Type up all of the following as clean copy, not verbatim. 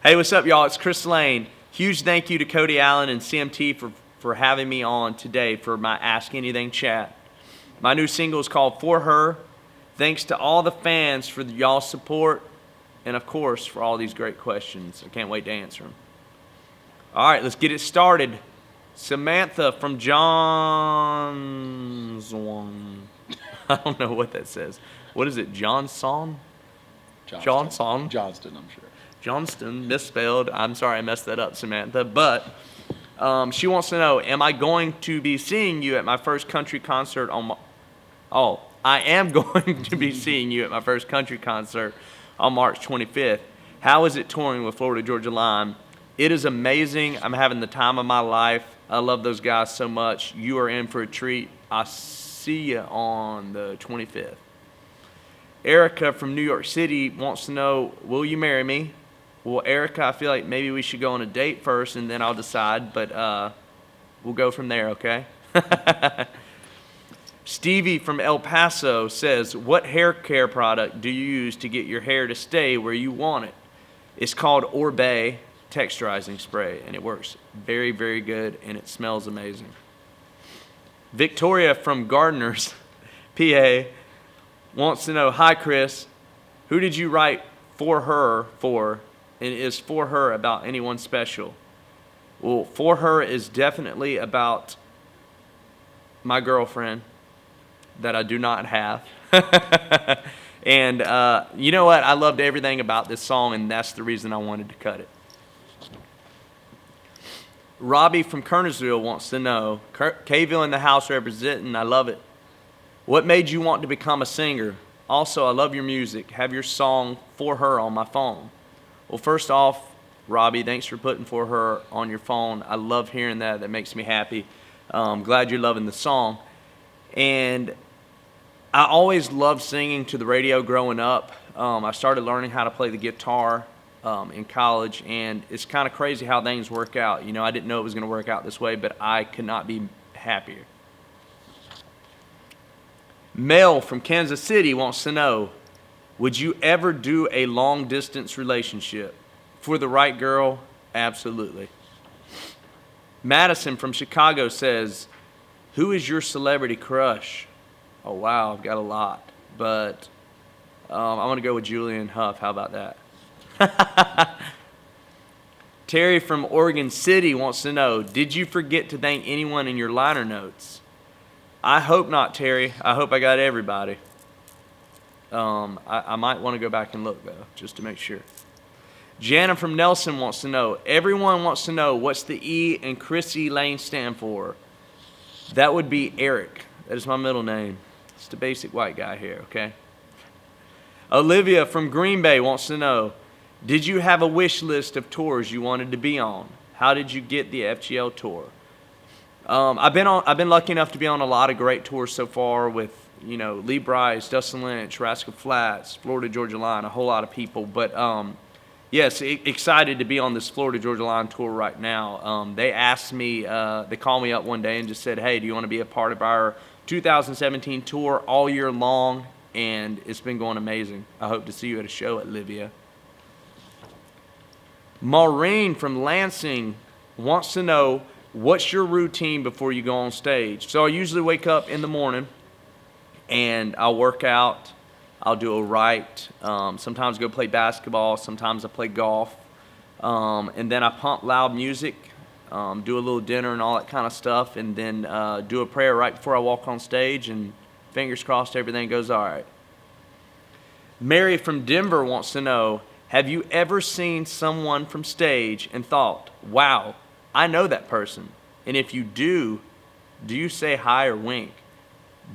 Hey, what's up, y'all? It's Chris Lane. Huge thank you to Cody Allen and CMT for having me on today for my Ask Anything chat. My new single is called For Her. Thanks to all the fans for y'all's support and, of course, for all these great questions. I can't wait to answer them. All right, let's get it started. Samantha from Johnson. I don't know what that says. What is it, Johnson? Johnson? Johnston, I'm sure. Johnston, misspelled. I'm sorry I messed that up, Samantha. But she wants to know, am I going to be seeing you at my first country concert on I am going to be seeing you at my first country concert on March 25th. How is it touring with Florida Georgia Line? It is amazing. I'm having the time of my life. I love those guys so much. You are in for a treat. I'll see you on the 25th. Erica from New York City wants to know, will you marry me? Well, Erica, I feel like maybe we should go on a date first and then I'll decide, but we'll go from there, okay? Stevie from El Paso says, what hair care product do you use to get your hair to stay where you want it? It's called Orbe texturizing spray, and it works very, very good, and it smells amazing. Victoria from Gardeners, PA, wants to know, hi, Chris, who did you write For Her for? And is For Her about anyone special? Well, For Her is definitely about my girlfriend that I do not have. And you know what? I loved everything about this song, and that's the reason I wanted to cut it. Robbie from Kernersville wants to know, Kville in the house representing, I love it. What made you want to become a singer? Also, I love your music. Have your song For Her on my phone. Well, first off, Robbie, thanks for putting For Her on your phone. I love hearing that. That makes me happy. I'm glad you're loving the song. And I always loved singing to the radio growing up. I started learning how to play the guitar in college, and it's kind of crazy how things work out. You know, I didn't know it was going to work out this way, but I could not be happier. Mel from Kansas City wants to know, would you ever do a long-distance relationship? For the right girl, absolutely. Madison from Chicago says, who is your celebrity crush? Oh, wow, I've got a lot. But I'm going to go with Julian Huff. How about that? Terry from Oregon City wants to know, did you forget to thank anyone in your liner notes? I hope not, Terry. I hope I got everybody. I might want to go back and look, though, just to make sure. Jana from Nelson wants to know, everyone wants to know what's the E and Chrissy Lane stand for. That would be Eric. That is my middle name. It's the basic white guy here, okay? Olivia from Green Bay wants to know, did you have a wish list of tours you wanted to be on? How did you get the FGL tour? I've been lucky enough to be on a lot of great tours so far with, you know, Lee Brice, Dustin Lynch, Rascal Flats, Florida Georgia Line, a whole lot of people. But yes, excited to be on this Florida Georgia Line tour right now. They asked me, they called me up one day and just said, hey, do you want to be a part of our 2017 tour all year long? And it's been going amazing. I hope to see you at a show at Livia. Maureen from Lansing wants to know, what's your routine before you go on stage? So I usually wake up in the morning and I'll work out. I'll do a write. Sometimes go play basketball. Sometimes I play golf. And then I pump loud music, do a little dinner and all that kind of stuff, and then do a prayer right before I walk on stage, and fingers crossed everything goes all right. Mary from Denver wants to know, have you ever seen someone from stage and thought, wow, I know that person? And if you do you say hi or wink?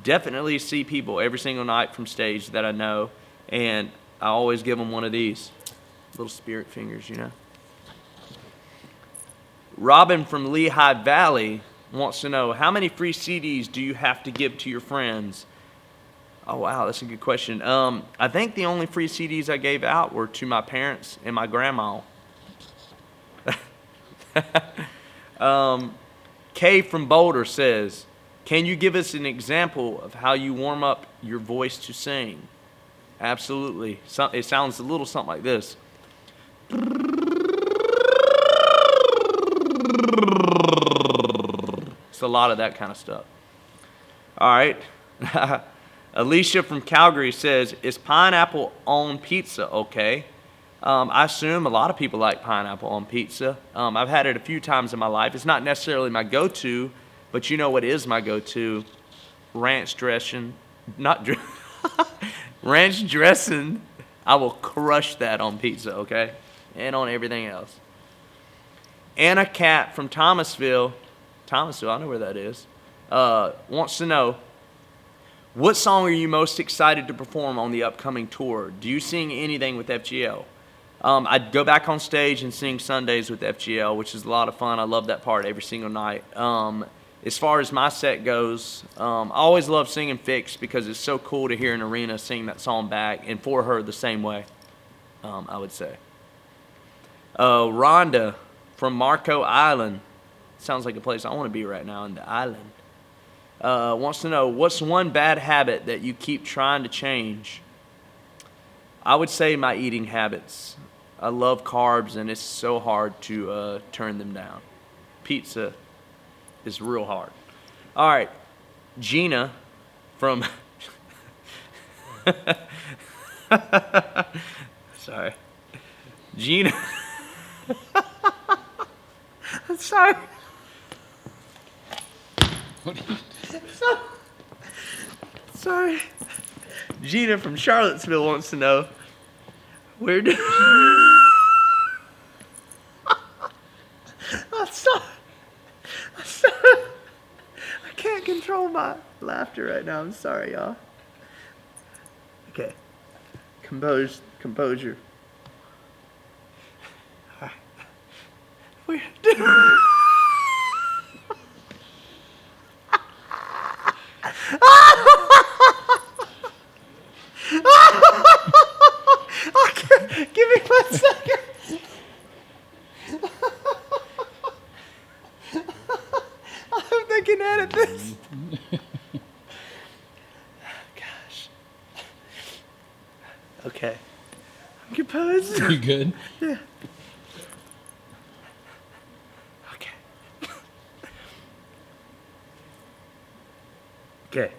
Definitely see people every single night from stage that I know, and I always give them one of these little spirit fingers, you know. Robin from Lehigh Valley wants to know, how many free CDs do you have to give to your friends? Oh, wow, that's a good question. I think the only free CDs I gave out were to my parents and my grandma. Kay from Boulder says, can you give us an example of how you warm up your voice to sing? Absolutely. It sounds a little something like this. It's a lot of that kind of stuff. All right. Alicia from Calgary says, is pineapple on pizza okay? I assume a lot of people like pineapple on pizza. I've had it a few times in my life. It's not necessarily my go-to, but you know what is my go-to? Ranch dressing. Ranch dressing. I will crush that on pizza, okay? And on everything else. Anna Cat from Thomasville, I know where that is, wants to know, what song are you most excited to perform on the upcoming tour? Do you sing anything with FGL? I'd go back on stage and sing Sundays with FGL, which is a lot of fun. I love that part every single night. As far as my set goes, I always love singing Fix because it's so cool to hear an arena sing that song back, and for her the same way, I would say. Rhonda from Marco Island, sounds like a place I want to be right now, in the island, wants to know, what's one bad habit that you keep trying to change? I would say my eating habits. I love carbs, and it's so hard to turn them down. Pizza is real hard. All right, Gina from... Sorry. Gina... I'm sorry. Sorry. Gina from Charlottesville wants to know, where do... I'm sorry. I can't control my laughter right now. I'm sorry, y'all. Okay. Composure. All right. Where do... Okay, give me 1 second. I hope they can edit this. Gosh. Okay. I'm composed. You good? Yeah. Okay.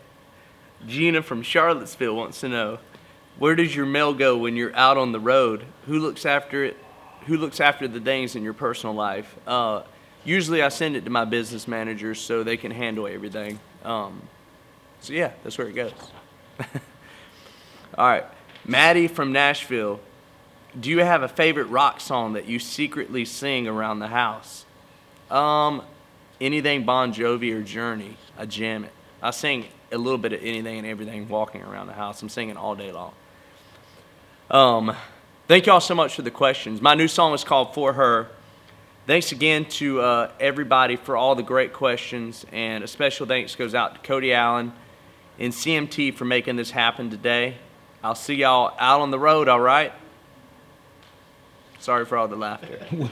Gina from Charlottesville wants to know, where does your mail go when you're out on the road? Who looks after it? Who looks after the things in your personal life? Usually I send it to my business managers so they can handle everything. So yeah, that's where it goes. All right. Maddie from Nashville, do you have a favorite rock song that you secretly sing around the house? Anything Bon Jovi or Journey, I jam it. I sing a little bit of anything and everything walking around the house. I'm singing all day long. Thank y'all so much for the questions. My new song is called For Her. Thanks again to everybody for all the great questions, and a special thanks goes out to Cody Allen and CMT for making this happen today. I'll see y'all out on the road, all right? Sorry for all the laughter. We'll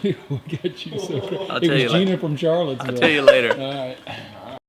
get you. So I'll tell you Gina later. from Charlottesville. I'll tell you later. All right.